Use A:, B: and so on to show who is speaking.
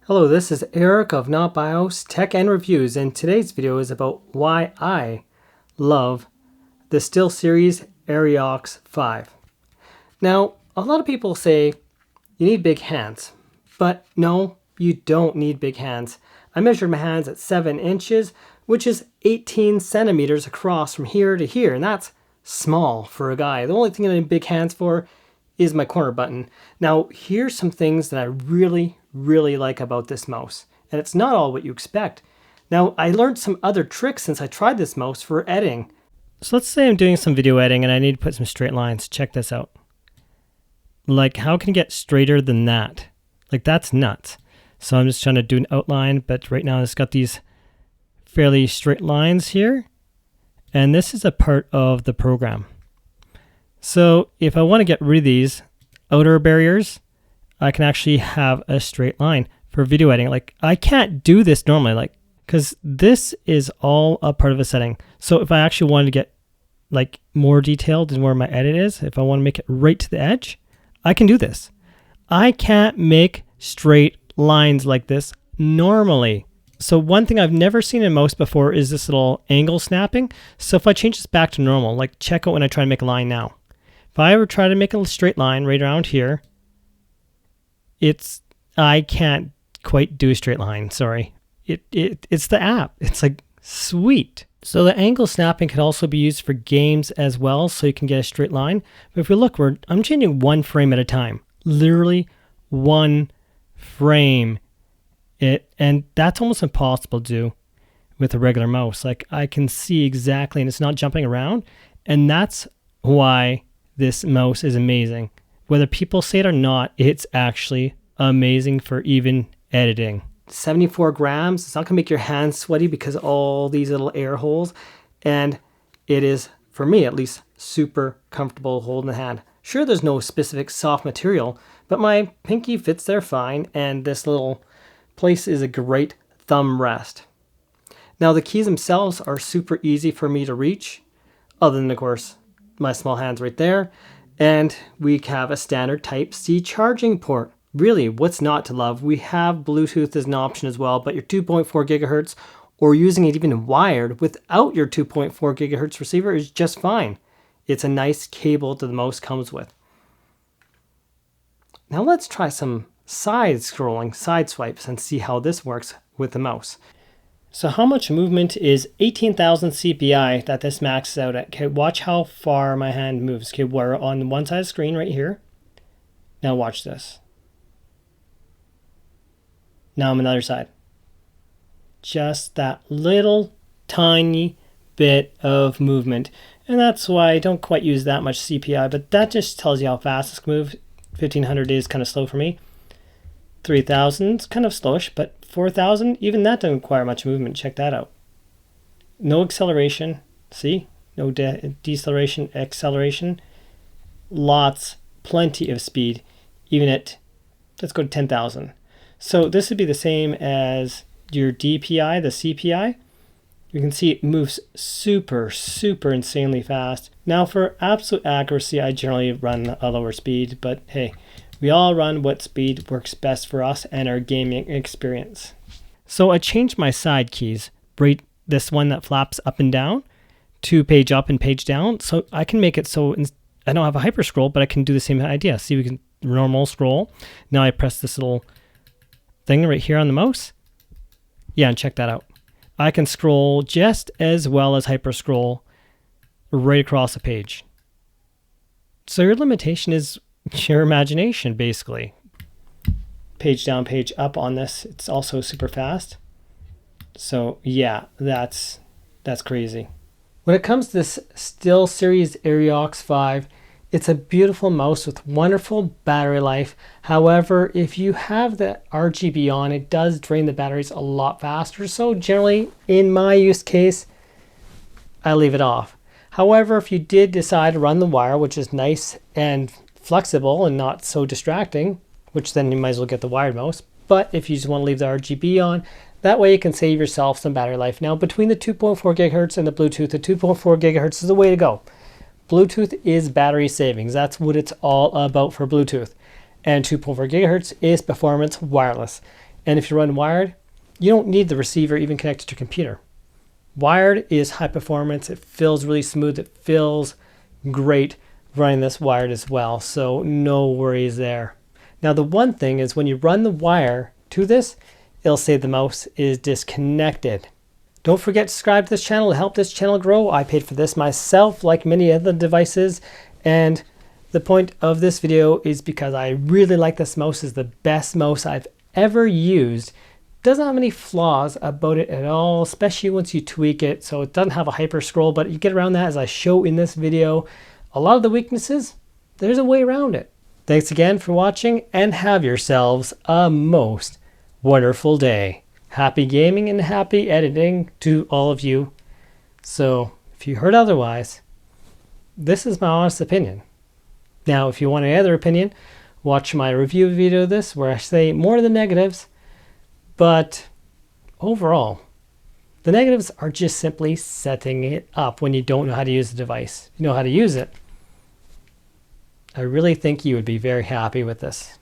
A: Hello, this is Eric of Not BIOS Tech and Reviews, and today's video is about why I love the Steelseries Aerox 5. Now, a lot of people say you need big hands, but no, you don't need big hands. I measured my hands at 7 inches, which is 18 centimeters across from here to here, and that's small for a guy. The only thing I need big hands for is my corner button. Now, here's some things that I really like about this mouse, and it's not all what you expect. Now, I learned some other tricks since I tried this mouse for editing. So let's say I'm doing some video editing and I need to put some straight lines. Check this out. Like, how can you get straighter than that? Like, that's nuts. So I'm just trying to do an outline, but right now it's got these fairly straight lines here, and this is a part of the program. So if I want to get rid of these outer barriers, I can actually have a straight line for video editing. Like, I can't do this normally, like, because this is all a part of a setting. So if I actually wanted to get like more detailed in where my edit is, if I want to make it right to the edge, I can do this. I can't make straight lines like this normally. So one thing I've never seen in mouse before is this little angle snapping. So if I change this back to normal, like check out when I try to make a line now. If I ever try to make a straight line right around here, I can't quite do a straight line, sorry. It's the app. It's like, sweet. So the angle snapping can also be used for games as well, so you can get a straight line. But if we look, I'm changing one frame at a time. Literally one frame. And that's almost impossible to do with a regular mouse. Like, I can see exactly, and it's not jumping around. And that's why this mouse is amazing. Whether people say it or not, it's actually amazing for even editing. 74 grams. It's not going to make your hands sweaty because of all these little air holes. And it is, for me at least, super comfortable holding the hand. Sure, there's no specific soft material, but my pinky fits there fine, and this little place is a great thumb rest. Now, the keys themselves are super easy for me to reach, other than, of course, my small hands right there. And we have a standard Type-C charging port. Really, what's not to love? We have Bluetooth as an option as well, but your 2.4 gigahertz or using it even wired without your 2.4 gigahertz receiver is just fine. It's a nice cable that the mouse comes with. Now let's try some side scrolling, side swipes, and see how this works with the mouse. So how much movement is 18,000 CPI that this maxes out at? Okay, watch how far my hand moves. Okay, we're on one side of the screen right here. Now watch this. Now I'm on the other side. Just that little tiny bit of movement. And that's why I don't quite use that much CPI, but that just tells you how fast this can move. 1500 is kind of slow for me. 3000 is kind of slowish, but 4000, even that doesn't require much movement. Check that out. No acceleration. See? No deceleration, acceleration. Plenty of speed. Even at, let's go to 10,000. So this would be the same as your DPI, the CPI. You can see it moves super insanely fast. Now, for absolute accuracy, I generally run a lower speed, but hey, we all run what speed works best for us and our gaming experience. So I changed my side keys, right, this one that flaps up and down, to page up and page down. So I can make it so I don't have a hyper scroll, but I can do the same idea. See, we can normal scroll. Now I press this little thing right here on the mouse. Yeah, and check that out. I can scroll just as well as hyper scroll right across the page. So your limitation is your imagination, basically. Page down, page up on this. It's also super fast. So yeah, that's crazy. When it comes to this Steelseries Aerox 5, it's a beautiful mouse with wonderful battery life. However, if you have the RGB on, it does drain the batteries a lot faster. So generally, in my use case, I leave it off. However, if you did decide to run the wire, which is nice and flexible and not so distracting, which then you might as well get the wired mouse. But if you just want to leave the RGB on, that way you can save yourself some battery life. Now, between the 2.4 gigahertz and the Bluetooth, the 2.4 gigahertz is the way to go. Bluetooth is battery savings. That's what it's all about for Bluetooth. And 2.4 gigahertz is performance wireless. And if you run wired, you don't need the receiver even connected to your computer. Wired is high performance. It feels really smooth. It feels great running this wired as well. So no worries there. Now the one thing is when you run the wire to this, it'll say the mouse is disconnected. Don't forget to subscribe to this channel to help this channel grow. I paid for this myself, like many other devices. And the point of this video is because I really like this mouse. It's the best mouse I've ever used. Doesn't have any flaws about it at all, especially once you tweak it. So it doesn't have a hyper scroll, but you get around that as I show in this video. A lot of the weaknesses, there's a way around it. Thanks again for watching and have yourselves a most wonderful day. Happy gaming and happy editing to all of you. So if you heard otherwise, this is my honest opinion. Now, if you want any other opinion, watch my review video of this where I say more of the negatives. But overall, the negatives are just simply setting it up when you don't know how to use the device. If you know how to use it, I really think you would be very happy with this.